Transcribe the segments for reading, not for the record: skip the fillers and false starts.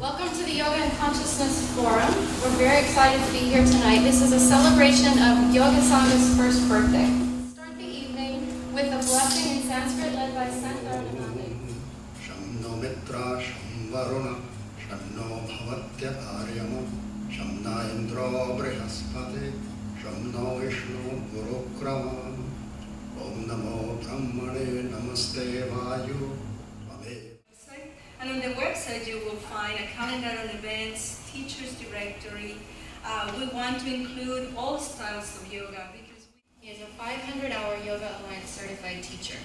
Welcome to the Yoga and Consciousness Forum. We're very excited to be here tonight. This is a celebration of Yoga Sanga's first birthday. Start the evening with a blessing in Sanskrit led by Sant Dharanamani. Shamno mitra shamvaruna shanno bhavatya aryama shamna indro brihaspati shamno vishnu gurukrama om namo brahmane namaste vayu. And on the website you will find a calendar of events, teachers directory. We want to include all styles of yoga because he is a 500-hour Yoga Alliance certified teacher.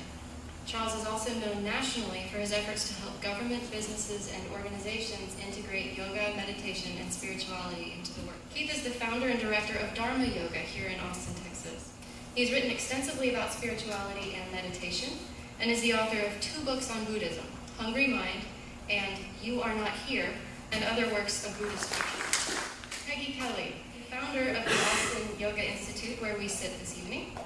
Charles is also known nationally for his efforts to help government, businesses, and organizations integrate yoga, meditation, and spirituality into the work. Keith is the founder and director of Dharma Yoga here in Austin, Texas. He has written extensively about spirituality and meditation, and is the author of 2 books on Buddhism, Hungry Mind, and You Are Not Here, and other works of Buddhist fiction. Peggy Kelly, founder of the Austin Yoga Institute, where we sit this evening.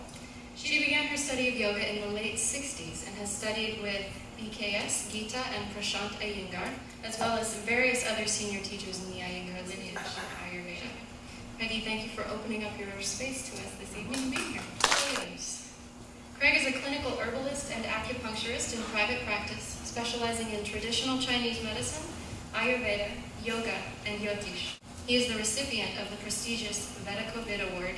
She began her study of yoga in the late 60s and has studied with BKS, Gita, and Prashant Iyengar, as well as various other senior teachers in the Iyengar lineage of Ayurveda. Peggy, thank you for opening up your space to us this evening and being here. Please. Craig is a clinical herbalist and acupuncturist in private practice, specializing in traditional Chinese medicine, Ayurveda, yoga, and Jyotish. He is the recipient of the prestigious Vedic Award,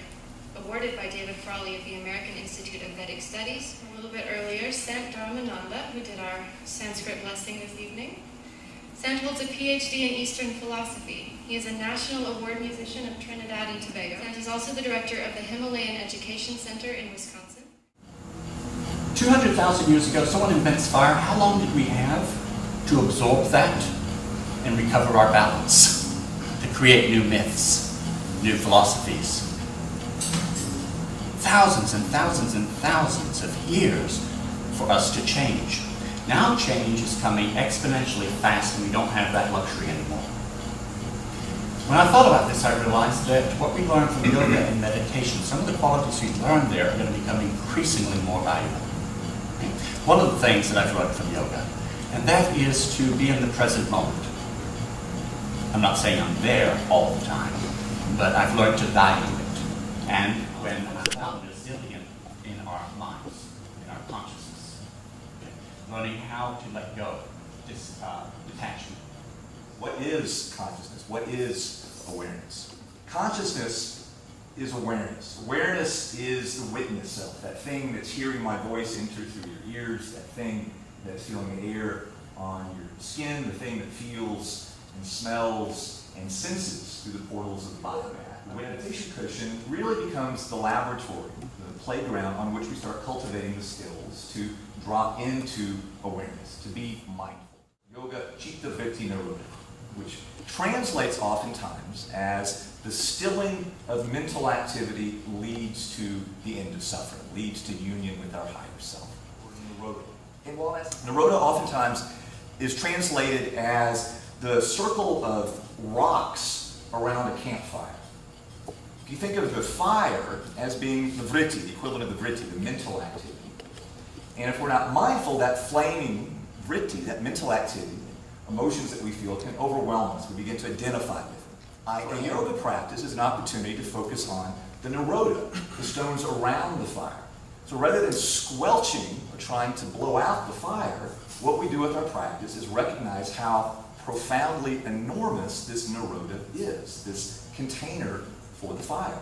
awarded by David Frawley of the American Institute of Vedic Studies. A little bit earlier, Sant Dharamananda, who did our Sanskrit blessing this evening. Sant holds a PhD in Eastern philosophy. He is a national award musician of Trinidad and Tobago. Sant is also the director of the Himalayan Education Center in Wisconsin. 200,000 years ago, someone invents fire. How long did we have to absorb that and recover our balance, to create new myths, new philosophies? Thousands and thousands and thousands of years for us to change. Now change is coming exponentially fast and we don't have that luxury anymore. When I thought about this, I realized that what we learn from yoga and meditation, some of the qualities we learn there are going to become increasingly more valuable. One of the things that I've learned from yoga, and that is to be in the present moment. I'm not saying I'm there all the time, but I've learned to value it. And when I'm found resilient in our minds, in our consciousness, learning how to let go, this detachment. What is consciousness? What is awareness? Consciousness is awareness. Awareness is the witness self, that thing that's hearing my voice enter through your ears, that thing that's feeling the air on your skin, the thing that feels and smells and senses through the portals of the body. The meditation cushion really becomes the laboratory, the playground on which we start cultivating the skills to drop into awareness, to be mindful. Yoga Chitta Vritti Nirodha, which translates oftentimes as the stilling of mental activity leads to the end of suffering, leads to union with our higher self. Or Nirodha. And while Nirodha oftentimes is translated as the circle of rocks around a campfire. If you think of the fire as being the vritti, the equivalent of the vritti, the mental activity. And if we're not mindful, that flaming vritti, that mental activity, emotions that we feel can overwhelm us. We begin to identify with it. A yoga practice is an opportunity to focus on the nirodha, the stones around the fire. So rather than squelching or trying to blow out the fire, what we do with our practice is recognize how profoundly enormous this nirodha is, this container for the fire.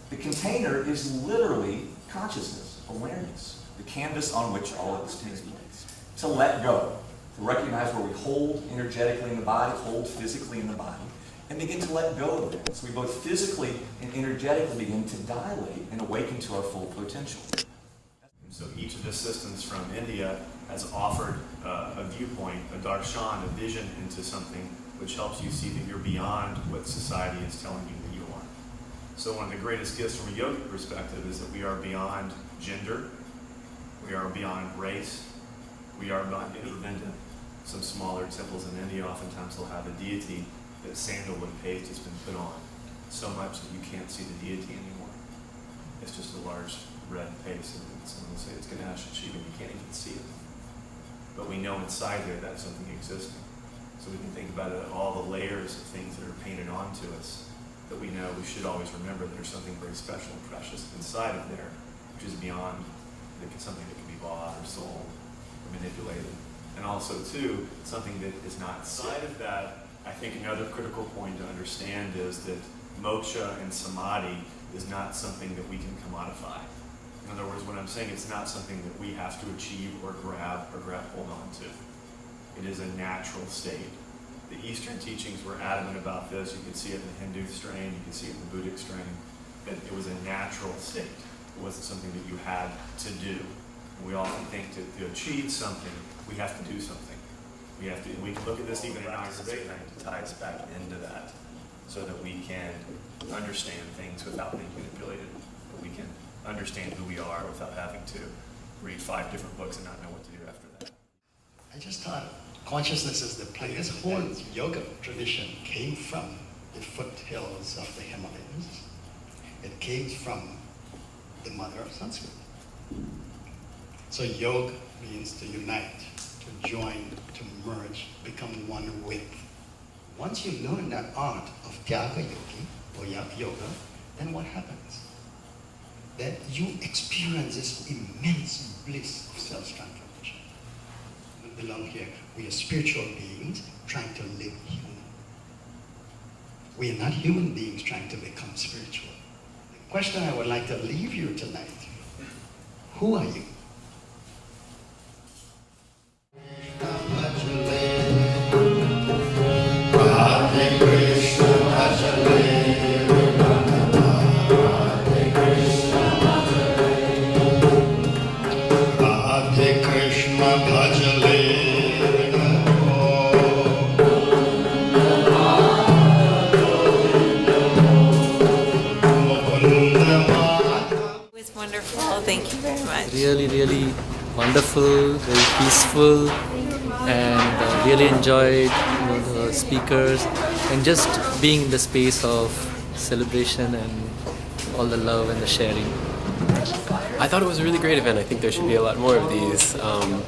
The container is literally consciousness, awareness, the canvas on which all of this takes place. To let go. To recognize where we hold energetically in the body, hold physically in the body, and begin to let go of it. So we both physically and energetically begin to dilate and awaken to our full potential. So each of the systems from India has offered a viewpoint, a darshan, a vision into something which helps you see that you're beyond what society is telling you that you are. So one of the greatest gifts from a yogic perspective is that we are beyond gender, we are beyond race, we are beyond anything. Some smaller temples in India oftentimes will have a deity that sandalwood paste has been put on so much that you can't see the deity anymore. It's just a large red paste, and someone will say it's Ganesh and Shiva, and you can't even see it. But we know inside there that's something existing. So we can think about it, all the layers of things that are painted onto us that we know we should always remember that there's something very special and precious inside of there, which is beyond something that can be bought or sold or manipulated. And also, too, something that is not inside of that. I think another critical point to understand is that moksha and samadhi is not something that we can commodify. In other words, what I'm saying, it's not something that we have to achieve or grab hold on to. It is a natural state. The Eastern teachings were adamant about this. You can see it in the Hindu strain, you can see it in the Buddhic strain, that it was a natural state. It wasn't something that you had to do. We often think that to achieve something, we have to do something. We can look at this even in Ayurveda. It ties back into that so that we can understand things without being manipulated. We can understand who we are without having to read 5 different books and not know what to do after that. I just thought consciousness is the place. This whole yoga tradition came from the foothills of the Himalayas. It came from the mother of Sanskrit. So yoga means to unite, to join, to merge, become one with. Once you learn that art of Tyaga Yogi or yoga, then what happens? That you experience this immense bliss of self-transformation. We belong here. We are spiritual beings trying to live human. We are not human beings trying to become spiritual. The question I would like to leave you tonight, who are you? It was wonderful. Thank you very much. Really, really wonderful, very peaceful, and really enjoyed the speakers and just being in the space of celebration and all the love and the sharing. I thought it was a really great event. I think there should be a lot more of these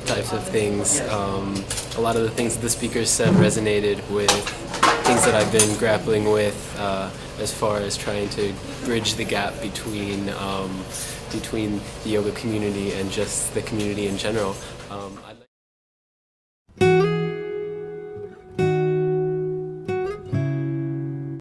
types of things. A lot of the things that the speakers said resonated with things that I've been grappling with as far as trying to bridge the gap between the yoga community and just the community in general.